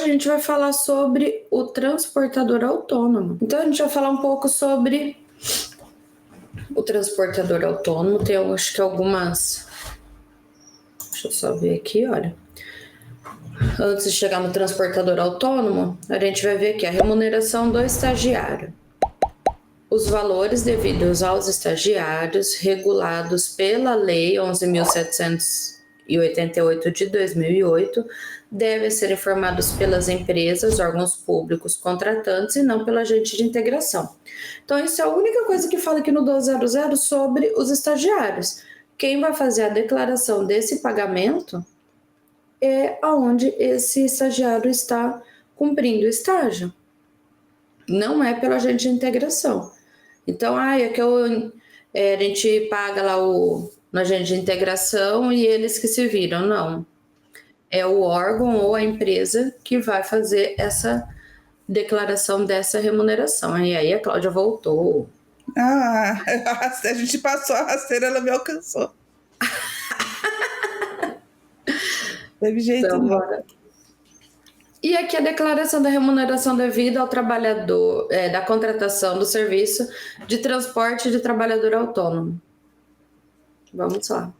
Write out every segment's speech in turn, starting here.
a gente vai falar sobre o transportador autônomo. Então, a gente vai falar um pouco sobre o transportador autônomo. Tem, acho que algumas... Deixa eu só ver aqui, olha. Antes de chegar no transportador autônomo, a gente vai ver aqui a remuneração do estagiário. Os valores devidos aos estagiários regulados pela Lei 11.788 de 2008 devem ser informados pelas empresas, órgãos públicos contratantes e não pelo agente de integração. Então, isso é a única coisa que fala aqui no 1200 sobre os estagiários. Quem vai fazer a declaração desse pagamento é aonde esse estagiário está cumprindo o estágio. Não é pelo agente de integração. Então, é que a gente paga lá no agente de integração e eles que se viram. Não. É o órgão ou a empresa que vai fazer essa declaração dessa remuneração. E aí a Cláudia voltou. A gente passou a rasteira, ela me alcançou. Teve jeito Então, não. bora. E aqui a declaração da remuneração devida ao trabalhador, da contratação do serviço de transporte de trabalhador autônomo. Vamos lá.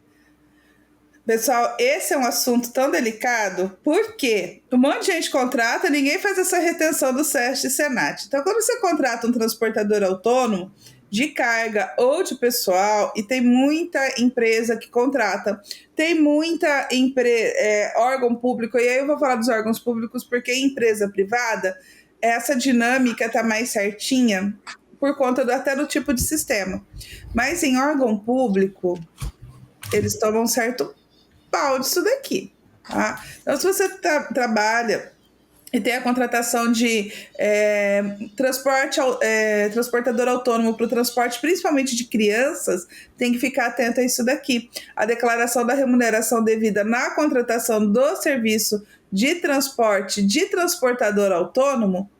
Pessoal, esse é um assunto tão delicado, porque um monte de gente contrata, ninguém faz essa retenção do SESC e SENAT. Então, quando você contrata um transportador autônomo de carga ou de pessoal, e tem muita empresa que contrata, tem muita órgão público, e aí eu vou falar dos órgãos públicos porque em empresa privada, essa dinâmica está mais certinha por conta até do tipo de sistema. Mas em órgão público, eles tomam um certo pau disso daqui, tá? Então, se você trabalha e tem a contratação de transportador autônomo para o transporte, principalmente de crianças, tem que ficar atento a isso daqui. A declaração da remuneração devida na contratação do serviço de transporte de transportador autônomo,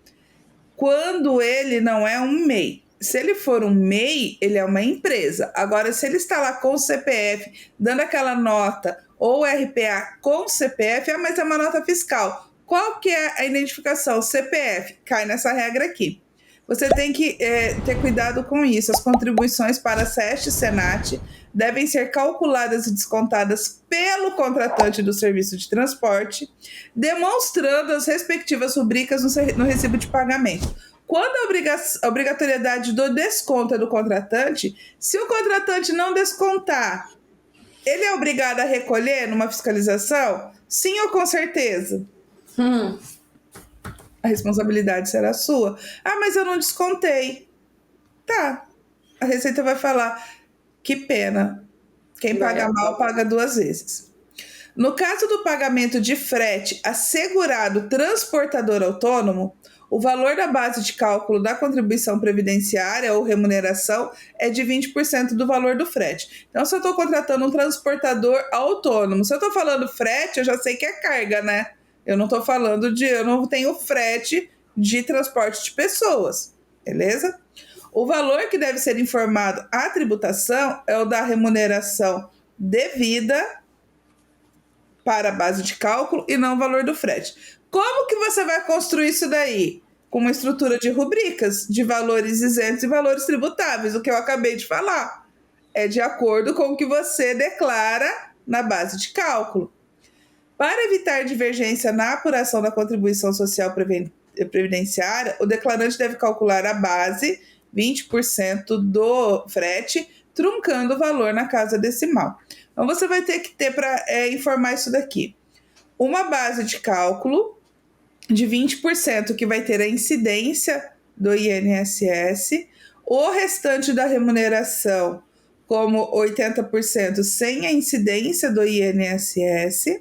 quando ele não é um MEI. Se ele for um MEI, ele é uma empresa. Agora, se ele está lá com o CPF, dando aquela nota, ou RPA com CPF, mas é uma nota fiscal. Qual que é a identificação? CPF. Cai nessa regra aqui. Você tem que ter cuidado com isso. As contribuições para SESC e SENAT devem ser calculadas e descontadas pelo contratante do serviço de transporte, demonstrando as respectivas rubricas no recibo de pagamento. Quando a obrigatoriedade do desconto é do contratante, se o contratante não descontar, ele é obrigado a recolher numa fiscalização? Sim ou com certeza? A responsabilidade será sua. Mas eu não descontei. Tá. A Receita vai falar, que pena. Quem paga mal, paga duas vezes. No caso do pagamento de frete assegurado transportador autônomo, o valor da base de cálculo da contribuição previdenciária ou remuneração é de 20% do valor do frete. Então, se eu estou contratando um transportador autônomo, se eu estou falando frete, eu já sei que é carga, né? Eu não estou falando eu não tenho frete de transporte de pessoas, beleza? O valor que deve ser informado à tributação é o da remuneração devida para a base de cálculo e não o valor do frete. Como que você vai construir isso daí? Com uma estrutura de rubricas, de valores isentos e valores tributáveis, o que eu acabei de falar. É de acordo com o que você declara na base de cálculo. Para evitar divergência na apuração da contribuição social previdenciária, o declarante deve calcular a base, 20% do frete, truncando o valor na casa decimal. Então, você vai ter que ter para informar isso daqui. Uma base de cálculo de 20% que vai ter a incidência do INSS, o restante da remuneração como 80% sem a incidência do INSS,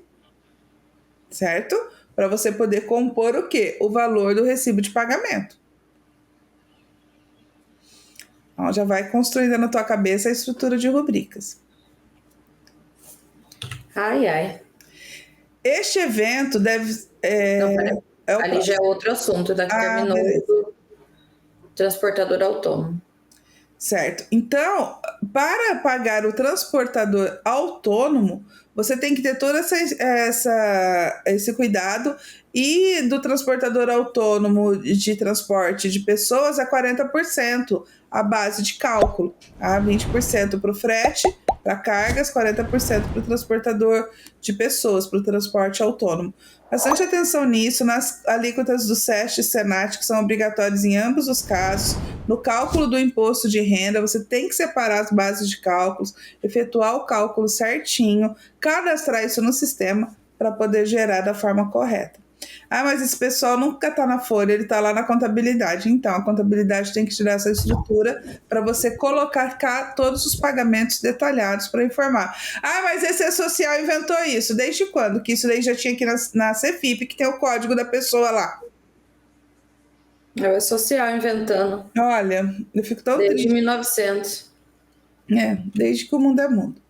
certo? Para você poder compor o quê? O valor do recibo de pagamento. Então, já vai construindo na tua cabeça a estrutura de rubricas. Este evento deve... Ali já é outro assunto, daqui terminou o transportador autônomo. Certo. Então, para pagar o transportador autônomo, você tem que ter todo esse cuidado, e do transportador autônomo de transporte de pessoas a 40% a base de cálculo. Tá? 20% para o frete, para cargas, 40% para o transportador de pessoas, para o transporte autônomo. Bastante atenção nisso, nas alíquotas do SESC e SENAT, que são obrigatórias em ambos os casos. No cálculo do imposto de renda, você tem que separar as bases de cálculos, efetuar o cálculo certinho, cadastrar isso no sistema para poder gerar da forma correta. Ah, mas esse pessoal nunca está na folha, ele está lá na contabilidade. Então, a contabilidade tem que tirar essa estrutura para você colocar cá todos os pagamentos detalhados para informar. Ah, mas esse E-Social inventou isso. Desde quando? Que isso daí já tinha aqui na Cefip, que tem o código da pessoa lá. É o E-Social inventando. Olha, eu fico tão Desde triste. 1900. Desde que o mundo é mundo.